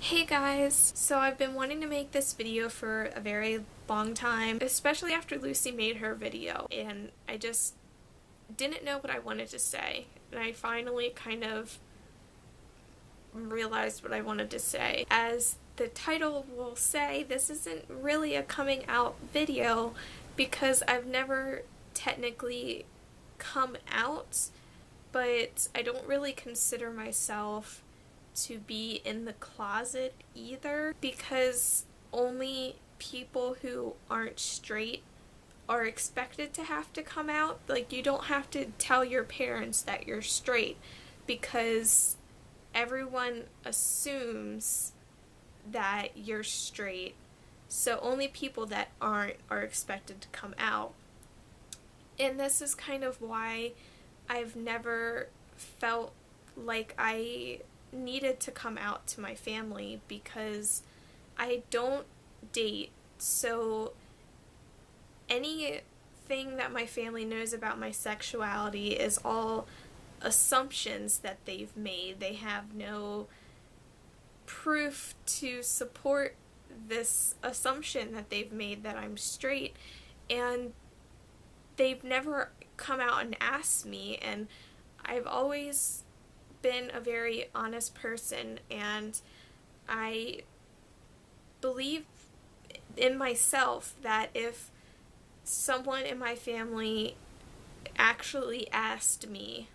Hey guys! So I've been wanting to make this video for a very long time, especially after Lucy made her video, and I just didn't know what I wanted to say. And I finally kind of realized what I wanted to say. As the title will say, this isn't really a coming out video because I've never technically come out, but I don't really consider myself to be in the closet either, because only people who aren't straight are expected to have to come out. Like, you don't have to tell your parents that you're straight because everyone assumes that you're straight. So only people that aren't are expected to come out. And this is kind of why I've never felt like I needed to come out to my family, because I don't date, so anything that my family knows about my sexuality is all assumptions that they've made. They have no proof to support this assumption that they've made that I'm straight, and they've never come out and asked me, and I've always been a very honest person, and I believe in myself that if someone in my family actually asked me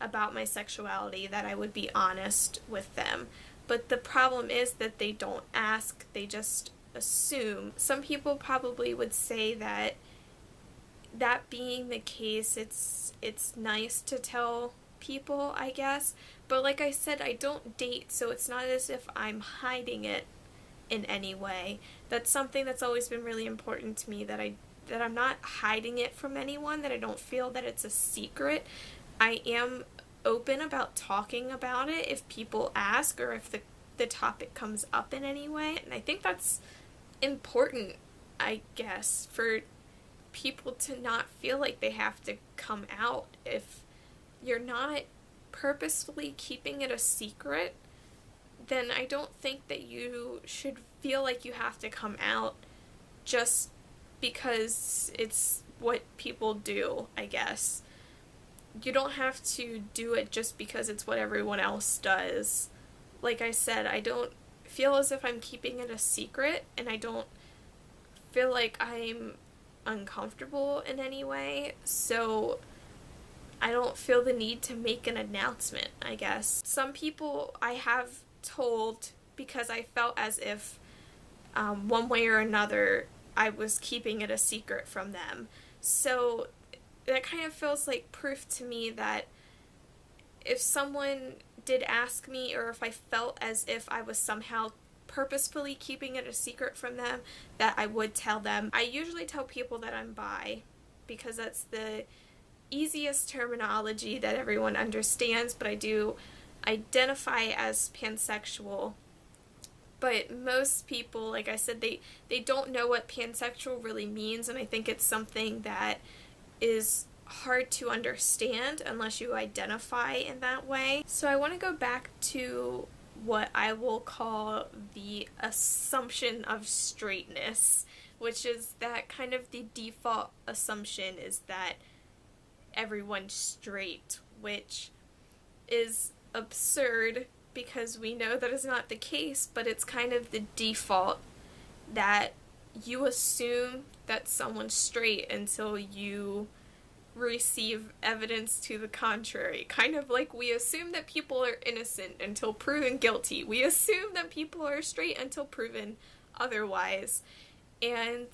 about my sexuality, that I would be honest with them. But the problem is that they don't ask, they just assume. Some people probably would say that being the case, it's nice to tell people, I guess, but like I said, I don't date, so it's not as if I'm hiding it in any way. That's something that's always been really important to me, that I'm not hiding it from anyone, that I don't feel that it's a secret. I am open about talking about it if people ask, or if the topic comes up in any way, and I think that's important, I guess, for people to not feel like they have to come out. If you're not purposefully keeping it a secret, then I don't think that you should feel like you have to come out just because it's what people do, I guess. You don't have to do it just because it's what everyone else does. Like I said, I don't feel as if I'm keeping it a secret, and I don't feel like I'm uncomfortable in any way, so I don't feel the need to make an announcement, I guess. Some people I have told because I felt as if one way or another I was keeping it a secret from them. So that kind of feels like proof to me that if someone did ask me, or if I felt as if I was somehow purposefully keeping it a secret from them, that I would tell them. I usually tell people that I'm bi because that's the easiest terminology that everyone understands, but I do identify as pansexual. But most people, like I said, they don't know what pansexual really means, and I think it's something that is hard to understand unless you identify in that way. So I want to go back to what I will call the assumption of straightness, which is that kind of the default assumption is that everyone's straight, which is absurd because we know that is not the case, but it's kind of the default that you assume that someone's straight until you receive evidence to the contrary. Kind of like we assume that people are innocent until proven guilty. We assume that people are straight until proven otherwise. And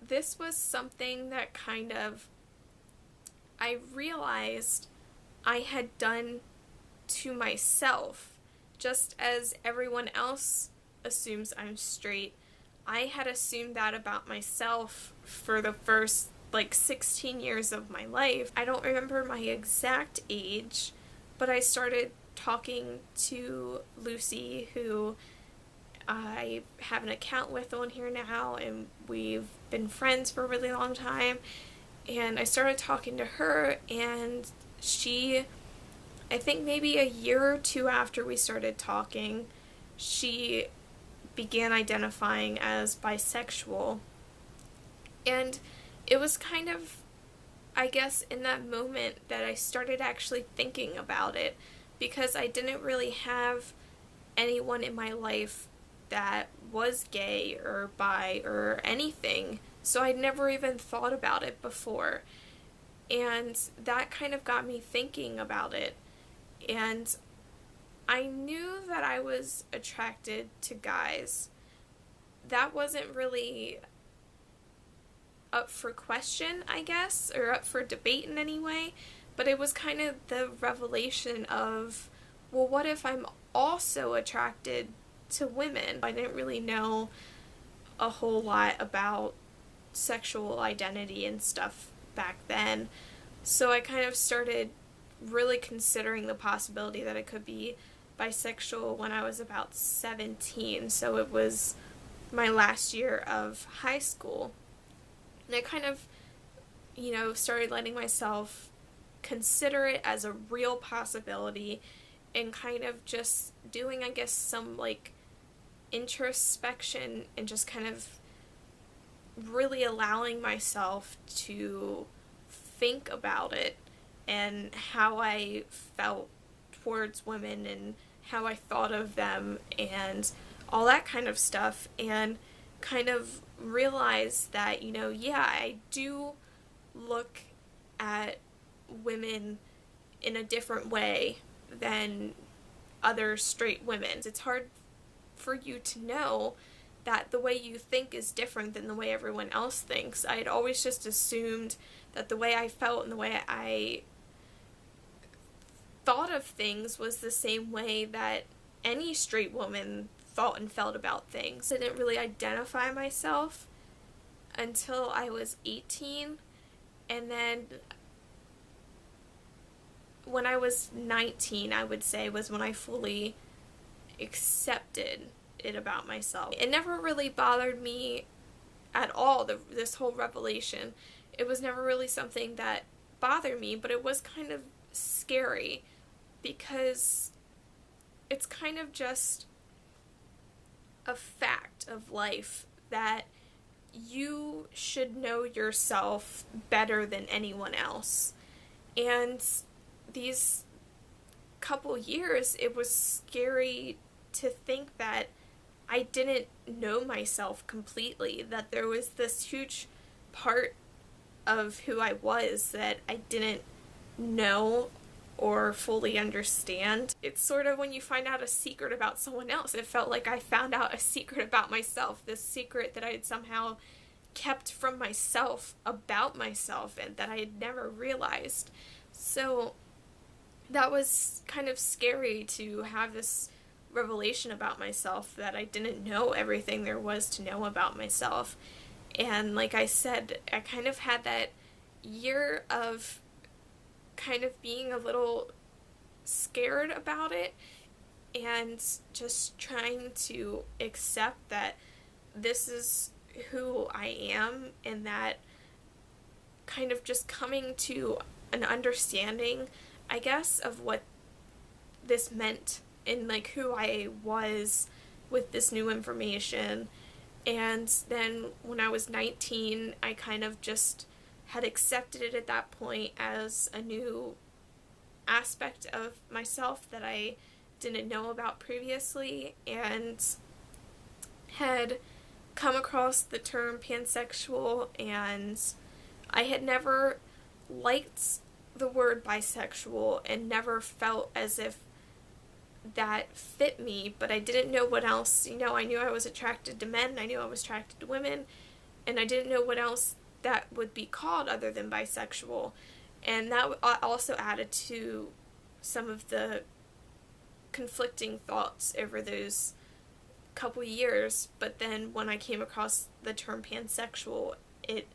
this was something that kind of I realized I had done to myself. Just as everyone else assumes I'm straight, I had assumed that about myself for the first 16 years of my life. I don't remember my exact age, but I started talking to Lucy, who I have an account with on here now, and we've been friends for a really long time. And I started talking to her, and she, I think maybe a year or two after we started talking, she began identifying as bisexual. And it was kind of, I guess, in that moment that I started actually thinking about it, because I didn't really have anyone in my life that was gay or bi or anything, so I'd never even thought about it before. And that kind of got me thinking about it. And I knew that I was attracted to guys. That wasn't really up for question, I guess, or up for debate in any way, but it was kind of the revelation of, well, what if I'm also attracted to women? I didn't really know a whole lot about sexual identity and stuff back then, so I kind of started really considering the possibility that I could be bisexual when I was about 17, so it was my last year of high school. And I kind of, started letting myself consider it as a real possibility and kind of just doing, I guess, some like introspection and just kind of really allowing myself to think about it and how I felt towards women and how I thought of them and all that kind of stuff, and kind of realize that, I do look at women in a different way than other straight women. It's hard for you to know that the way you think is different than the way everyone else thinks. I had always just assumed that the way I felt and the way I thought of things was the same way that any straight woman thought and felt about things. I didn't really identify myself until I was 18, and then when I was 19, I would say, was when I fully accepted it about myself. It never really bothered me at all, this whole revelation. It was never really something that bothered me, but it was kind of scary because it's kind of just a fact of life that you should know yourself better than anyone else. And these couple years, it was scary to think that I didn't know myself completely, that there was this huge part of who I was that I didn't know or fully understand. It's sort of when you find out a secret about someone else. It felt like I found out a secret about myself, this secret that I had somehow kept from myself about myself and that I had never realized. So that was kind of scary to have this revelation about myself, that I didn't know everything there was to know about myself. And like I said, I kind of had that year of kind of being a little scared about it and just trying to accept that this is who I am, and that kind of just coming to an understanding, I guess, of what this meant and like who I was with this new information. And then when I was 19, I kind of just had accepted it at that point as a new aspect of myself that I didn't know about previously, and had come across the term pansexual, and I had never liked the word bisexual and never felt as if that fit me, but I didn't know what else. I knew I was attracted to men, I knew I was attracted to women, and I didn't know what else that would be called other than bisexual. And that also added to some of the conflicting thoughts over those couple years. But then when I came across the term pansexual, it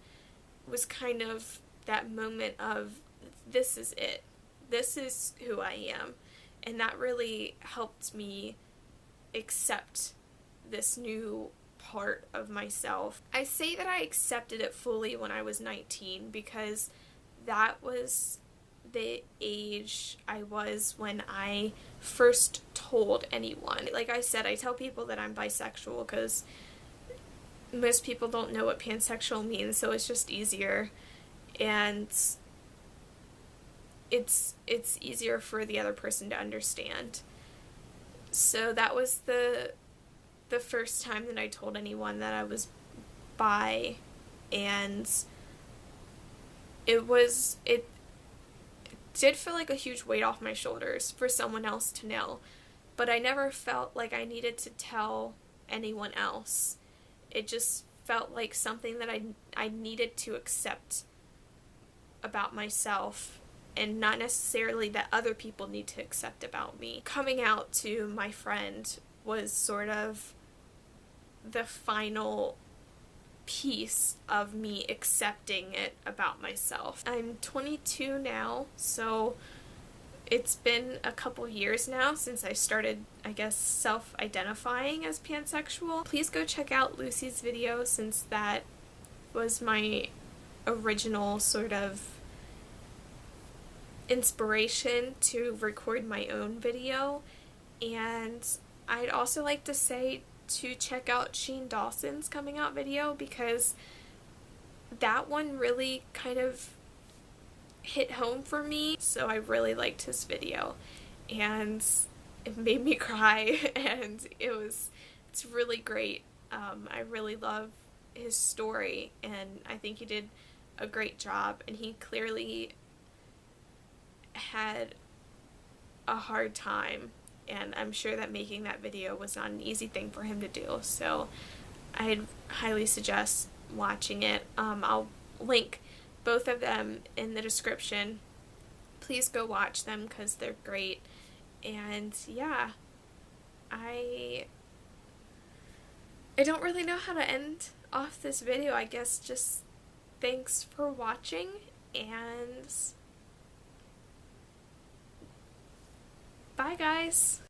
was kind of that moment of, this is it. This is who I am. And that really helped me accept this new part of myself. I say that I accepted it fully when I was 19 because that was the age I was when I first told anyone. Like I said, I tell people that I'm bisexual because most people don't know what pansexual means, so it's just easier. And it's easier for the other person to understand. So that was the first time that I told anyone that I was bi, and it did feel like a huge weight off my shoulders for someone else to know, but I never felt like I needed to tell anyone else. It just felt like something that I needed to accept about myself, and not necessarily that other people need to accept about me. Coming out to my friend was sort of the final piece of me accepting it about myself. I'm 22 now, so it's been a couple years now since I started, I guess, self-identifying as pansexual. Please go check out Lucy's video, since that was my original sort of inspiration to record my own video. And I'd also like to say to check out Sheen Dawson's coming out video, because that one really kind of hit home for me. So I really liked his video, and it made me cry, and it's really great. I really love his story, and I think he did a great job, and he clearly had a hard time, and I'm sure that making that video was not an easy thing for him to do, so I'd highly suggest watching it. I'll link both of them in the description. Please go watch them because they're great. And yeah, I don't really know how to end off this video. I guess just thanks for watching, and bye guys!